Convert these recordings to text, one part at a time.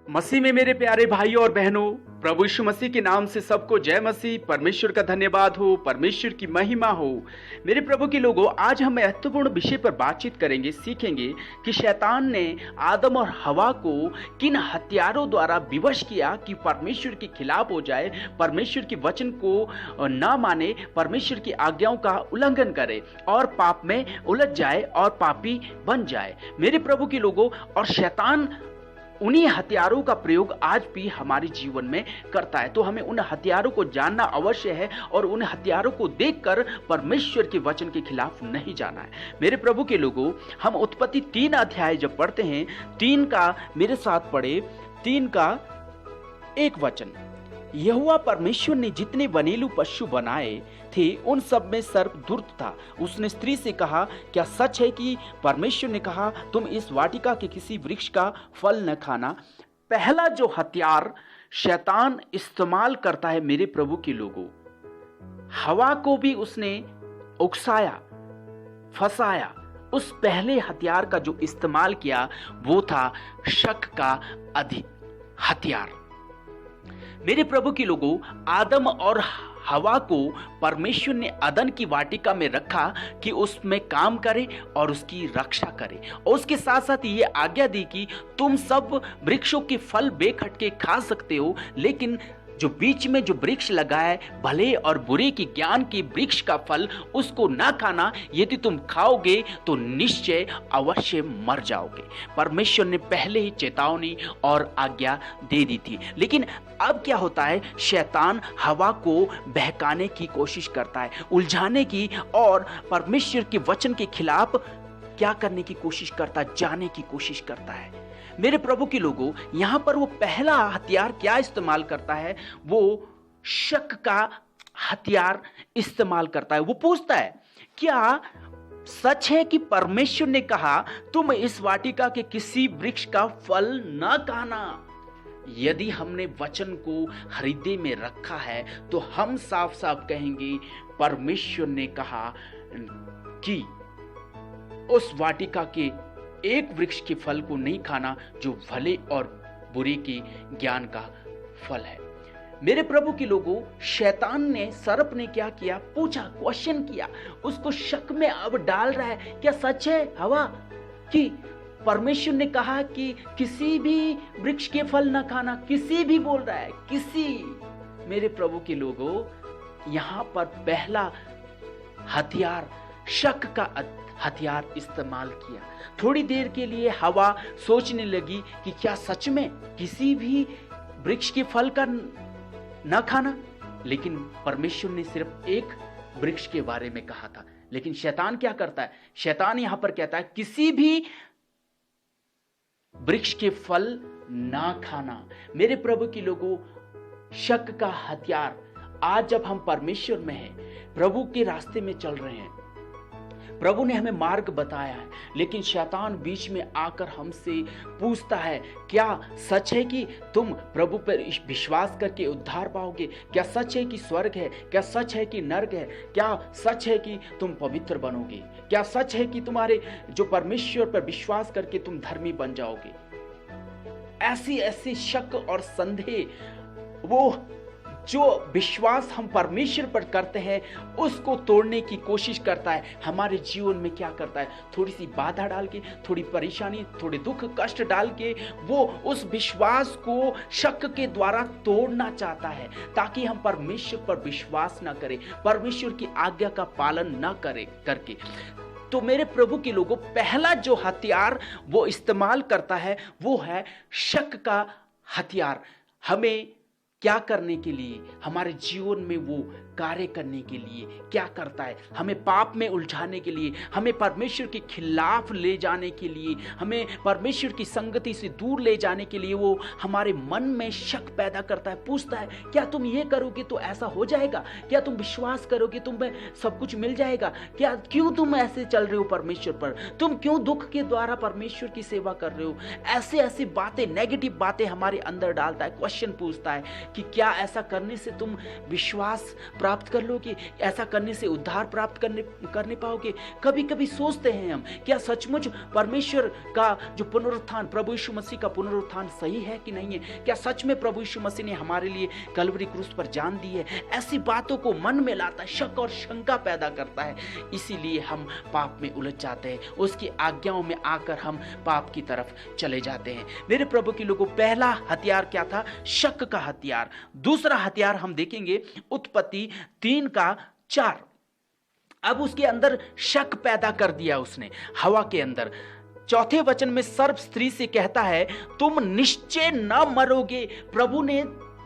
मसीह में मेरे प्यारे भाइयों और बहनों, प्रभु यीशु मसीह के नाम से सबको जय मसीह। परमेश्वर का धन्यवाद हो, परमेश्वर की महिमा हो। मेरे प्रभु के लोगों, आज हम महत्वपूर्ण विषय पर बातचीत करेंगे, सीखेंगे कि शैतान ने आदम और हवा को किन हथियारों द्वारा विवश किया कि परमेश्वर के खिलाफ हो जाए, परमेश्वर के वचन को न माने, परमेश्वर की आज्ञाओं का उल्लंघन करे और पाप में उलझ जाए और पापी बन जाए। मेरे प्रभु के लोगों, और शैतान उन्हीं हथियारों का प्रयोग आज भी हमारे जीवन में करता है। तो हमें उन हथियारों को जानना अवश्य है और उन हथियारों को देखकर परमेश्वर के वचन के खिलाफ नहीं जाना है। मेरे प्रभु के लोगों, हम उत्पत्ति 3 अध्याय जब पढ़ते हैं, 3 का मेरे साथ पढ़े, 3 का 1 वचन। यहोवा परमेश्वर ने जितने बनेलू पशु बनाए थे उन सब में सर्प दुष्ट था। उसने स्त्री से कहा, क्या सच है कि परमेश्वर ने कहा तुम इस वाटिका के किसी वृक्ष का फल न खाना। पहला जो हथियार शैतान इस्तेमाल करता है मेरे प्रभु के लोगों, हवा को भी उसने उकसाया, फंसाया। उस पहले हथियार का जो इस्तेमाल किया वो था शक का हथियार। मेरे प्रभु के लोगों, आदम और हवा को परमेश्वर ने अदन की वाटिका में रखा कि उसमें काम करे और उसकी रक्षा करे, और उसके साथ साथ ये आज्ञा दी कि तुम सब वृक्षों के फल बेखटके खा सकते हो, लेकिन जो बीच में जो वृक्ष लगा है भले और बुरे की ज्ञान के वृक्ष का फल उसको ना खाना। यदि तुम खाओगे तो निश्चय अवश्य मर जाओगे। परमेश्वर ने पहले ही चेतावनी और आज्ञा दे दी थी। लेकिन अब क्या होता है, शैतान हवा को बहकाने की कोशिश करता है, उलझाने की, और परमेश्वर के वचन के खिलाफ क्या करने की कोशिश करता है, जाने की कोशिश करता है। मेरे प्रभु के लोगों, यहां पर वो पहला हथियार क्या इस्तेमाल करता है, वो शक का हथियार इस्तेमाल करता है। वो पूछता है, क्या सच है कि परमेश्वर ने कहा तुम इस वाटिका के किसी वृक्ष का फल न खाना। यदि हमने वचन को हृदय में रखा है तो हम साफ साफ कहेंगे परमेश्वर ने कहा कि उस वाटिका के एक वृक्ष के फल को नहीं खाना जो भले और बुरे के ज्ञान का फल है। मेरे प्रभु के लोगों, शैतान ने, सर्प ने क्या किया, पूछा, क्वेश्चन किया, उसको शक में अब डाल रहा है। क्या सच है हवा कि परमेश्वर ने कहा कि किसी भी वृक्ष के फल ना खाना? किसी भी बोल रहा है, किसी। मेरे प्रभु के लोगों, यहां पर पहला हथियार शक का हथियार इस्तेमाल किया। थोड़ी देर के लिए हवा सोचने लगी कि क्या सच में किसी भी वृक्ष के फल का न खाना, लेकिन परमेश्वर ने सिर्फ एक वृक्ष के बारे में कहा था। लेकिन शैतान क्या करता है, शैतान यहां पर कहता है किसी भी वृक्ष के फल ना खाना। मेरे प्रभु के लोगों, शक का हथियार, आज जब हम परमेश्वर में हैं, प्रभु के रास्ते में चल रहे हैं, प्रभु ने हमें मार्ग बताया है, लेकिन शैतान बीच में आकर हमसे पूछता है, क्या सच है कि तुम प्रभु पर विश्वास करके उद्धार पाओगे? क्या सच है कि स्वर्ग है? क्या सच है कि नरक है? क्या सच है कि तुम पवित्र बनोगे? क्या सच है कि तुम्हारे जो परमेश्वर पर विश्वास करके तुम धर्मी बन जाओगे? ऐसी ऐसी शक और संदेह, वो जो विश्वास हम परमेश्वर पर करते हैं उसको तोड़ने की कोशिश करता है। हमारे जीवन में क्या करता है, थोड़ी सी बाधा डाल के, थोड़ी परेशानी, थोड़े दुख कष्ट डाल के वो उस विश्वास को शक के द्वारा तोड़ना चाहता है, ताकि हम परमेश्वर पर विश्वास ना करें, परमेश्वर की आज्ञा का पालन ना करें करके। तो मेरे प्रभु के लोगों, पहला जो हथियार वो इस्तेमाल करता है वो है शक का हथियार। हमें क्या करने के लिए, हमारे जीवन में वो कार्य करने के लिए क्या करता है, हमें पाप में उलझाने के लिए, हमें परमेश्वर के खिलाफ ले जाने के लिए, हमें परमेश्वर की संगति से दूर ले जाने के लिए वो हमारे मन में शक पैदा करता है। पूछता है, क्या तुम ये करोगे तो ऐसा हो जाएगा? क्या तुम विश्वास करोगे तुम्हें सब कुछ मिल जाएगा? क्या, क्यों तुम ऐसे चल रहे हो परमेश्वर पर? तुम क्यों दुख के द्वारा परमेश्वर की सेवा कर रहे हो? ऐसे ऐसी बातें, नेगेटिव बातें हमारे अंदर डालता है, क्वेश्चन पूछता है कि क्या ऐसा करने से तुम विश्वास प्राप्त कर लोगे, ऐसा करने से उद्धार प्राप्त करने पाओगे। कभी कभी सोचते हैं हम, क्या सचमुच परमेश्वर का जो पुनरुत्थान, प्रभु यीशु मसीह का पुनरुत्थान सही है कि नहीं है? क्या सच में प्रभु यीशु मसीह ने हमारे लिए कलवरी क्रूस पर जान दी है? ऐसी बातों को मन में लाता है, शक और शंका पैदा करता है, इसीलिए हम पाप में उलझ जाते हैं, उसकी आज्ञाओं में आकर हम पाप की तरफ चले जाते हैं। मेरे प्रभु के लोगों, पहला हथियार क्या था? शक का हथियार। दूसरा हथियार हम देखेंगे उत्पत्ति 3:4। अब उसके अंदर शक पैदा कर दिया उसने, हवा के अंदर। चौथे वचन में सर्प स्त्री से कहता है, तुम निश्चय न मरोगे। प्रभु ने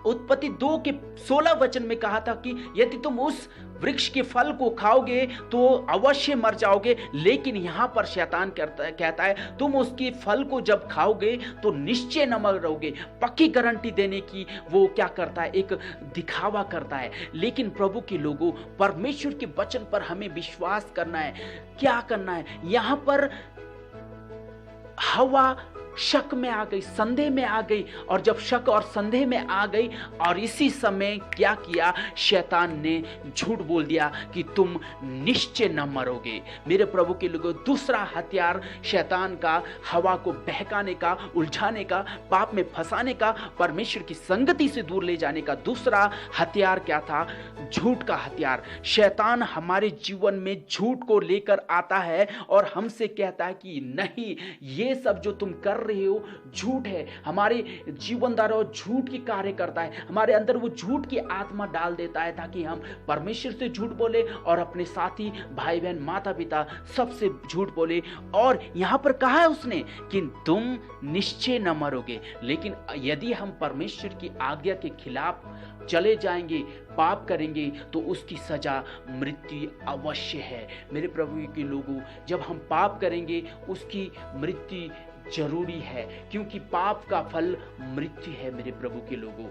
उत्पत्ति 2:16 वचन में कहा था कि यदि तुम उस वृक्ष के फल को खाओगे तो अवश्य मर जाओगे, लेकिन यहां पर शैतान कहता है तुम उसके फल को जब खाओगे तो निश्चय न मरोगे। पक्की गारंटी देने की वो क्या करता है? एक दिखावा करता है। लेकिन प्रभु के लोगों, परमेश्वर के वचन पर हमें विश्वास करना है। क्या करना है? यहां पर हवा शक में आ गई, संदेह में आ गई, और जब शक और संदेह में आ गई और इसी समय क्या किया? शैतान ने झूठ बोल दिया कि तुम निश्चय न मरोगे। मेरे प्रभु के लोगों, दूसरा हथियार शैतान का, हवा को बहकाने का, उलझाने का, पाप में फंसाने का, परमेश्वर की संगति से दूर ले जाने का दूसरा हथियार क्या था? झूठ का हथियार। शैतान हमारे जीवन में झूठ को लेकर आता है और हमसे कहता है कि नहीं, ये सब जो तुम कर रहे हो झूठ है। हमारे जीवन द्वारा वो झूठ की कार्य करता है, हमारे अंदर वो झूठ की आत्मा डाल देता है ताकि हम परमेश्वर से झूठ बोले और अपने साथी, भाई बहन, माता पिता सबसे झूठ बोले। और यहां पर कहा है उसने कि तुम निश्चय न मरोगे। लेकिन यदि हम परमेश्वर की आज्ञा के खिलाफ चले जाएंगे, पाप करेंगे, तो उसकी सजा मृत्यु अवश्य है। मेरे प्रभु के लोगों, जब हम पाप करेंगे उसकी मृत्यु जरूरी है, क्योंकि पाप का फल मृत्यु है। मेरे प्रभु के लोगों,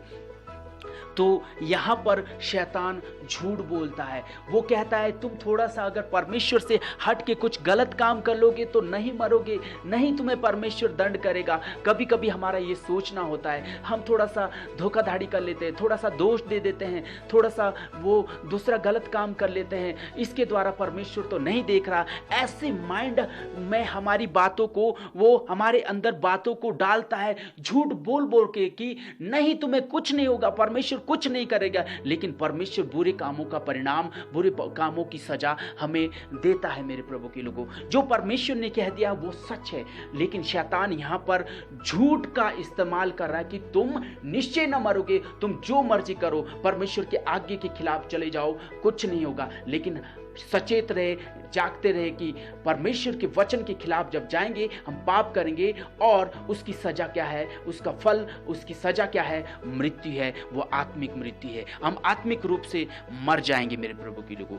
तो यहां पर शैतान झूठ बोलता है। वो कहता है तुम थोड़ा सा अगर परमेश्वर से हट के कुछ गलत काम कर लोगे तो नहीं मरोगे, नहीं तुम्हें परमेश्वर दंड करेगा। कभी कभी हमारा ये सोचना होता है, हम थोड़ा सा धोखाधड़ी कर लेते हैं, थोड़ा सा दोष दे देते हैं, थोड़ा सा वो दूसरा गलत काम कर लेते हैं, इसके द्वारा परमेश्वर तो नहीं देख रहा। ऐसे माइंड में हमारी बातों को, वो हमारे अंदर बातों को डालता है, झूठ बोल बोल के कि नहीं तुम्हें कुछ नहीं होगा, परमेश्वर कुछ नहीं करेगा। लेकिन परमेश्वर बुरे कामों का परिणाम, बुरे कामों की सजा हमें देता है। मेरे प्रभु के लोगों, जो परमेश्वर ने कह दिया वो सच है, लेकिन शैतान यहां पर झूठ का इस्तेमाल कर रहा है कि तुम निश्चय न मरोगे, तुम जो मर्जी करो, परमेश्वर के आज्ञा के खिलाफ चले जाओ, कुछ नहीं होगा। लेकिन सचेत रहे, जागते रहे कि परमेश्वर के वचन के खिलाफ जब जाएंगे हम पाप करेंगे और उसकी सजा क्या है? उसका फल, उसकी सजा क्या है? मृत्यु है, वो आत्मिक मृत्यु है। हम आत्मिक रूप से मर जाएंगे। मेरे प्रभु के लोगों,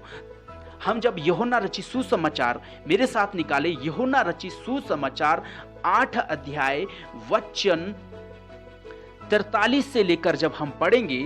हम जब यूहन्ना रचित सुसमाचार मेरे साथ निकाले, यूहन्ना रचित सुसमाचार 8 अध्याय वचन 43 से लेकर जब हम पढ़ेंगे,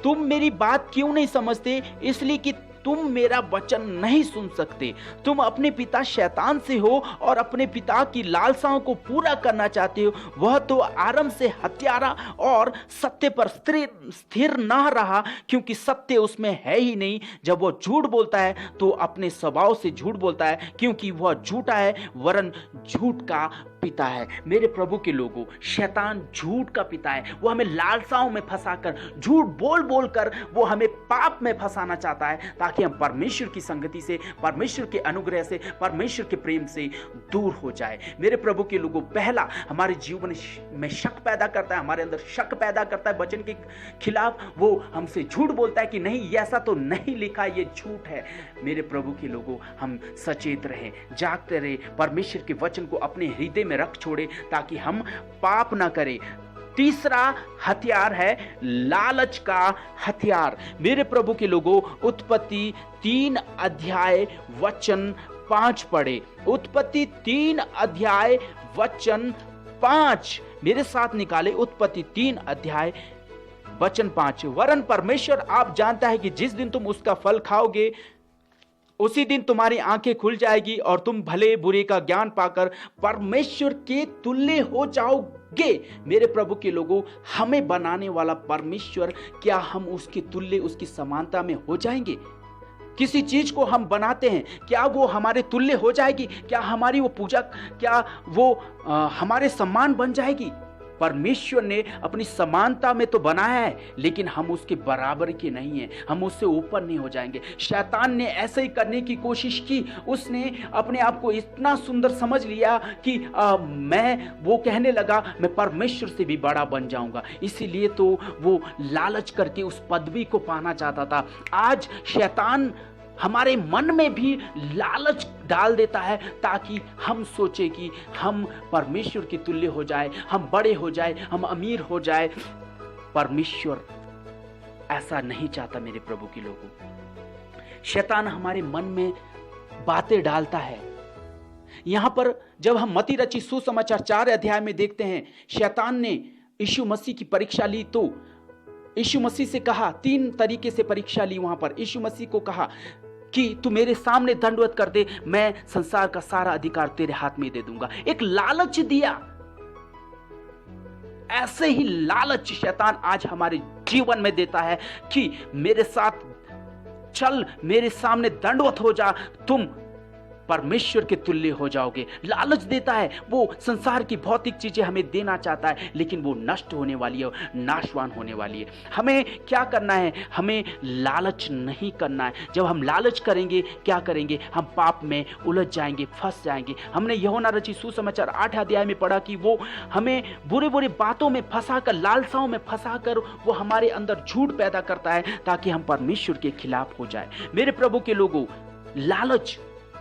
तुम मेरी बात क्यों नहीं समझते? इसलिए कि तुम मेरा वचन नहीं सुन सकते। तुम अपने पिता शैतान से हो और अपने पिता की लालसाओं को पूरा करना चाहते हो। वह तो आरंभ से हत्यारा और सत्य पर स्थिर न रहा, क्योंकि सत्य उसमें है ही नहीं। जब वह झूठ बोलता है तो अपने स्वभाव से झूठ बोलता है, क्योंकि वह झूठा है, वरन झूठ का पिता है। मेरे प्रभु के लोगों, शैतान झूठ का पिता है। वो हमें लालसाओं में फंसाकर, झूठ बोल बोल कर वो हमें पाप में फंसाना चाहता है, ताकि हम परमेश्वर की संगति से, परमेश्वर के अनुग्रह से, परमेश्वर के प्रेम से दूर हो जाए। मेरे प्रभु के लोगों, पहला हमारे जीवन में शक पैदा करता है, हमारे अंदर शक पैदा करता है वचन के खिलाफ। वो हमसे झूठ बोलता है कि नहीं, ऐसा तो नहीं लिखा, ये झूठ है। मेरे प्रभु के लोगों, हम सचेत रहें, जागते रहे, परमेश्वर के वचन को अपने हृदय में रख छोड़े, ताकि हम पाप ना करें। तीसरा हथियार है लालच का हथियार। मेरे प्रभु के लोगों, उत्पत्ति 3 अध्याय वचन 5 पढ़े। उत्पत्ति 3 अध्याय वचन 5 मेरे साथ निकाले। उत्पत्ति 3 अध्याय वचन 5, वरन परमेश्वर आप जानता है कि जिस दिन तुम उसका फल खाओगे उसी दिन तुम्हारी आंखें खुल जाएगी और तुम भले बुरे का ज्ञान पाकर परमेश्वर के तुल्य हो जाओगे। मेरे प्रभु के लोगों, हमें बनाने वाला परमेश्वर, क्या हम उसके तुल्य, उसकी समानता में हो जाएंगे? किसी चीज को हम बनाते हैं, क्या वो हमारे तुल्य हो जाएगी? क्या हमारी वो पूजा, क्या वो हमारे सम्मान बन जाएगी? परमेश्वर ने अपनी समानता में तो बनाया है, लेकिन हम उसके बराबर के नहीं हैं, हम उससे ऊपर नहीं हो जाएंगे। शैतान ने ऐसे ही करने की कोशिश की। उसने अपने आप को इतना सुंदर समझ लिया कि वो कहने लगा मैं परमेश्वर से भी बड़ा बन जाऊंगा। इसीलिए तो वो लालच करके उस पदवी को पाना चाहता था। आज शैतान हमारे मन में भी लालच डाल देता है ताकि हम सोचे कि हम परमेश्वर के तुल्य हो जाए, हम बड़े हो जाए, हम अमीर हो जाए। परमेश्वर ऐसा नहीं चाहता मेरे प्रभु के लोगों। शैतान हमारे मन में बातें डालता है। यहां पर जब हम मत्ती रचित सुसमाचार 4 अध्याय में देखते हैं, शैतान ने यीशु मसीह की परीक्षा ली। तो यीशु मसीह से कहा, 3 तरीके से परीक्षा ली। वहां पर यीशु मसीह को कहा कि तू मेरे सामने दंडवत कर दे, मैं संसार का सारा अधिकार तेरे हाथ में दे दूंगा। एक लालच दिया। ऐसे ही लालच शैतान आज हमारे जीवन में देता है कि मेरे साथ चल, मेरे सामने दंडवत हो जा, तुम परमेश्वर के तुल्य हो जाओगे। लालच देता है। वो संसार की भौतिक चीजें हमें देना चाहता है, लेकिन वो नष्ट होने वाली है, नाशवान होने वाली है। हमें क्या करना है? हमें लालच नहीं करना है। जब हम लालच करेंगे, क्या करेंगे? हम पाप में उलझ जाएंगे, फंस जाएंगे। हमने यूहन्ना रचित सुसमाचार 8 अध्याय में पढ़ा कि वो हमें बुरे बुरे बातों में फंसाकर, लालसाओं में फंसाकर वो हमारे अंदर झूठ पैदा करता है ताकि हम परमेश्वर के खिलाफ हो जाए। मेरे प्रभु के लोगों, लालच,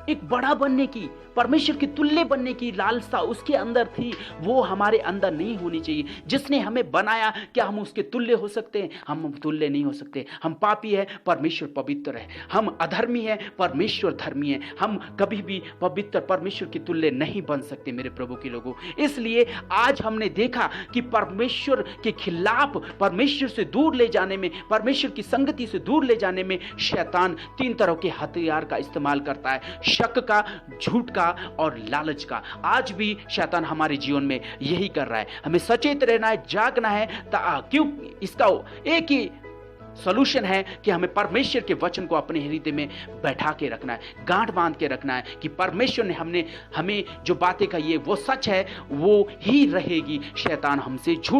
एक बड़ा बनने की, परमेश्वर के तुल्य बनने की लालसा उसके अंदर थी, वो हमारे अंदर नहीं होनी चाहिए। जिसने हमें बनाया, क्या हम उसके तुल्य हो सकते हैं? हम तुल्य नहीं हो सकते। हम पापी है, परमेश्वर पवित्र है। हम अधर्मी है, परमेश्वर धर्मी है। हम कभी भी पवित्र परमेश्वर के तुल्य नहीं बन सकते मेरे प्रभु के लोगों। इसलिए आज हमने देखा कि परमेश्वर के खिलाफ, परमेश्वर से दूर ले जाने में, परमेश्वर की संगति से दूर ले जाने में शैतान 3 तरह के हथियार का इस्तेमाल करता है, शक का, झूठ का और लालच का। आज भी शैतान हमारे जीवन में यही कर रहा है। हमें सचेत रहना है, जागना है। क्यों? इसका एक ही सॉल्यूशन है कि हमें परमेश्वर के वचन को अपने हृदय में बैठा के रखना है, गांठ बांध के रखना है कि परमेश्वर ने हमें जो बातें कही है वो सच है, वो ही रहेगी। शैतान हमसे झूठ